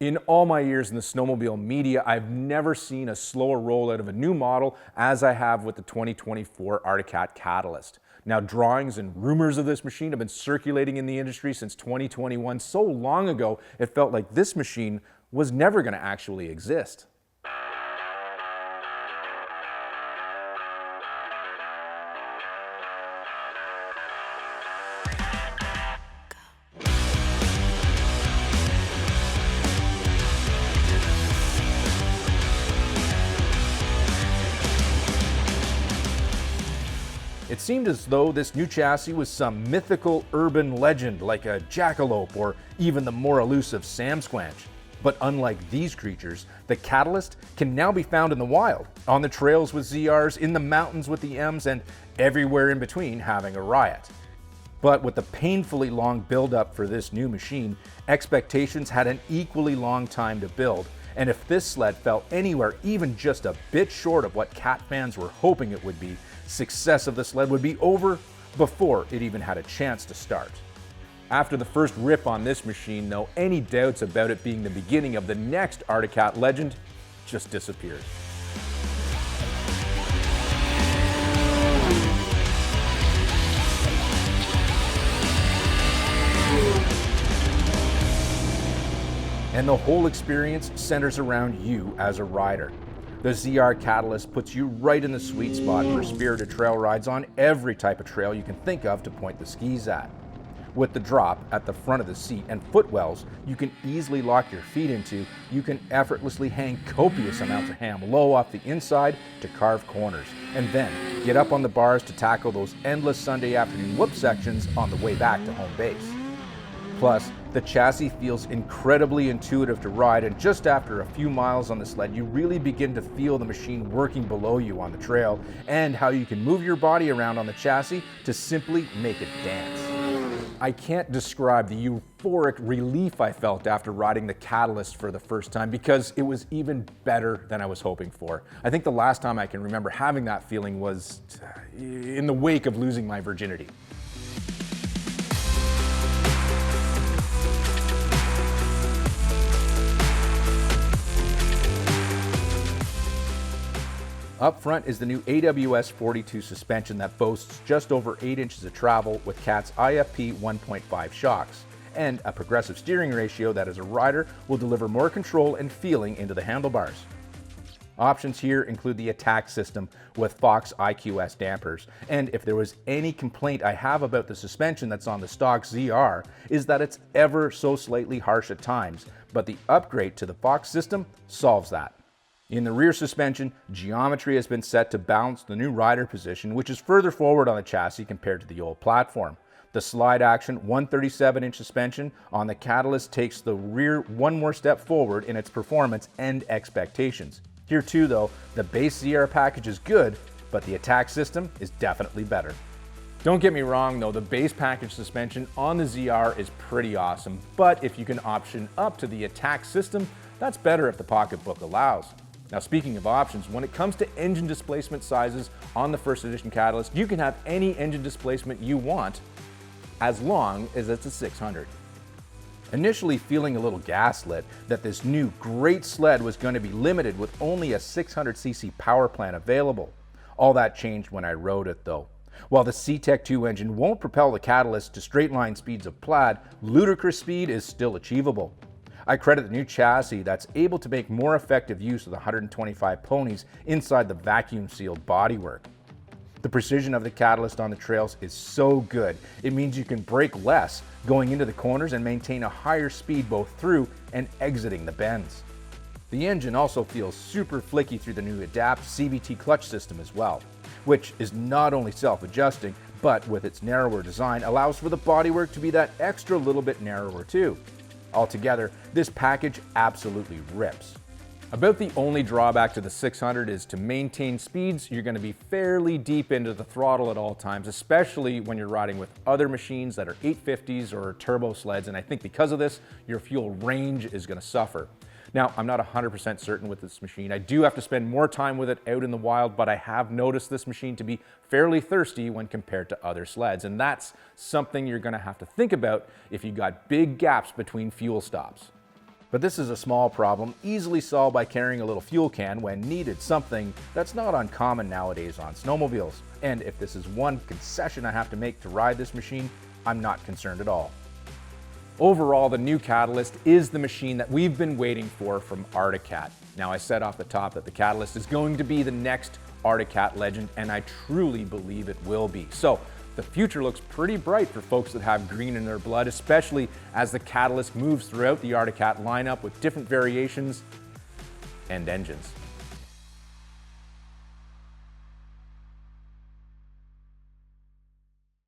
In all my years in the snowmobile media, I've never seen a slower rollout of a new model as I have with the 2024 Arctic Cat Catalyst. Now, drawings and rumors of this machine have been circulating in the industry since 2021. So long ago, it felt like this machine was never going to actually exist. It seemed as though this new chassis was some mythical urban legend like a jackalope or even the more elusive Sam Squanch. But unlike these creatures, the Catalyst can now be found in the wild, on the trails with ZRs, in the mountains with the M's, and everywhere in between having a riot. But with the painfully long build-up for this new machine, expectations had an equally long time to build, and if this sled fell anywhere even just a bit short of what Cat fans were hoping it would be, success of the sled would be over before it even had a chance to start. After the first rip on this machine, though, any doubts about it being the beginning of the next Arctic Cat legend just disappeared. And the whole experience centers around you as a rider. The ZR Catalyst puts you right in the sweet spot for spirited trail rides on every type of trail you can think of to point the skis at. With the drop at the front of the seat and footwells you can easily lock your feet into, you can effortlessly hang copious amounts of ham low off the inside to carve corners, and then get up on the bars to tackle those endless Sunday afternoon whoop sections on the way back to home base. Plus, the chassis feels incredibly intuitive to ride, and just after a few miles on the sled, you really begin to feel the machine working below you on the trail, and how you can move your body around on the chassis to simply make it dance. I can't describe the euphoric relief I felt after riding the Catalyst for the first time, because it was even better than I was hoping for. I think the last time I can remember having that feeling was in the wake of losing my virginity. Up front is the new AWS 42 suspension that boasts just over 8 inches of travel with Cat's IFP 1.5 shocks, and a progressive steering ratio that as a rider will deliver more control and feeling into the handlebars. Options here include the attack system with Fox IQS dampers, and if there was any complaint I have about the suspension that's on the stock ZR, is that it's ever so slightly harsh at times, but the upgrade to the Fox system solves that. In the rear suspension, geometry has been set to balance the new rider position, which is further forward on the chassis compared to the old platform. The slide action 137-inch suspension on the Catalyst takes the rear one more step forward in its performance and expectations. Here too though, the base ZR package is good, but the attack system is definitely better. Don't get me wrong though, the base package suspension on the ZR is pretty awesome, but if you can option up to the attack system, that's better if the pocketbook allows. Now, speaking of options, when it comes to engine displacement sizes on the first edition Catalyst, you can have any engine displacement you want as long as it's a 600. Initially feeling a little gaslit that this new great sled was going to be limited with only a 600cc power plant available. All that changed when I rode it though. While the C-Tech 2 engine won't propel the Catalyst to straight line speeds of Plaid, ludicrous speed is still achievable. I credit the new chassis that's able to make more effective use of the 125 ponies inside the vacuum-sealed bodywork. The precision of the Catalyst on the trails is so good, it means you can brake less going into the corners and maintain a higher speed both through and exiting the bends. The engine also feels super flicky through the new Adapt CVT clutch system as well, which is not only self-adjusting, but with its narrower design allows for the bodywork to be that extra little bit narrower too. Altogether, this package absolutely rips. About the only drawback to the 600 is to maintain speeds, you're going to be fairly deep into the throttle at all times, especially when you're riding with other machines that are 850s or turbo sleds, and I think because of this, your fuel range is going to suffer. Now, I'm not 100% certain with this machine. I do have to spend more time with it out in the wild, but I have noticed this machine to be fairly thirsty when compared to other sleds, and that's something you're going to have to think about if you got big gaps between fuel stops. But this is a small problem, easily solved by carrying a little fuel can when needed, something that's not uncommon nowadays on snowmobiles. And if this is one concession I have to make to ride this machine, I'm not concerned at all. Overall, the new Catalyst is the machine that we've been waiting for from Arctic Cat. Now, I said off the top that the Catalyst is going to be the next Arctic Cat legend, and I truly believe it will be. So the future looks pretty bright for folks that have green in their blood, especially as the Catalyst moves throughout the Arctic Cat lineup with different variations and engines.